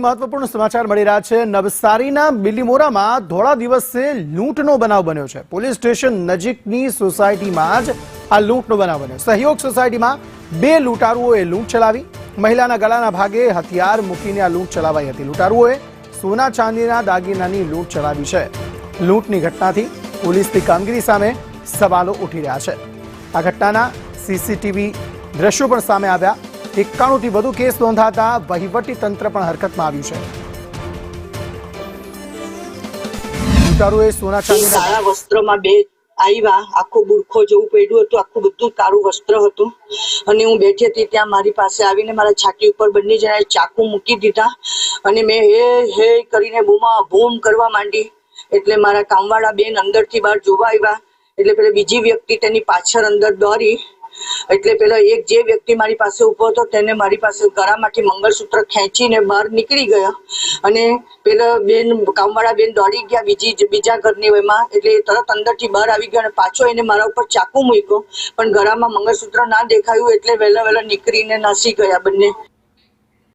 મહત્વપૂર્ણ સમાચાર મળી રહ્યા છે। નવસારીના બિલીમોરામાં ધોળા દિવસે લૂંટનો બનાવ બન્યો છે। પોલીસ સ્ટેશન નજીકની સોસાયટીમાં જ આ લૂંટનો બનાવ બન્યો। સહયોગ સોસાયટીમાં બે લૂંટારુઓએ લૂંટ ચલાવી। મહિલાના ગળાના ભાગે હથિયાર મૂકીને આ લૂંટ ચલાવાઈ હતી। લૂંટારુઓએ સોના ચાંદીના દાગીનાની લૂંટ ચલાવી છે। લૂંટની ઘટનાથી પોલીસની કામગીરી સામે સવાલો ઉઠી રહ્યા છે। આ ઘટનાના સીસીટીવી દ્રશ્યો પણ સામે આવ્યા। 91 થી વધુ કેસ નોંધાતા વહીવટી તંત્ર પણ હરકતમાં આવ્યું છે। લૂંટારુએ સોના ચાંદીના કાળા વસ્ત્રમાં બે આવ્યા, આખો બુરખો જેવું પહેર્યું હતું, આખું બધું કાળું વસ્ત્ર હતું અને હું બેઠી હતી ત્યાં મારી પાસે આવીને મારા છાતી ઉપર બંને જણાએ ચાકુ મૂકી દીધા અને મેં હે કરીને બૂમા બૂમ કરવા માંડી। એટલે મારા કામવાળા બેન અંદરથી બહાર જોવા આવ્યા એટલે પેલા બીજી વ્યક્તિ તેની પાછળ અંદર દોડી એટલે પેલા એક જે વ્યક્તિ મારી પાસે ઉભો હતો તેને મારી પાસે ગળામાંથી મંગળસૂત્ર ખેંચીને બહાર નીકળી ગયા અને પેલા બેન કામવાળા બેન દોડી ગયા બીજા ઘરની એમાં એટલે તરત અંદરથી બહાર આવી ગયા અને પાછો એને મારા ઉપર ચાકુ મૂક્યો પણ ગળામાં મંગળસૂત્ર ના દેખાયું એટલે વહેલા નીકળીને નાસી ગયા બંને।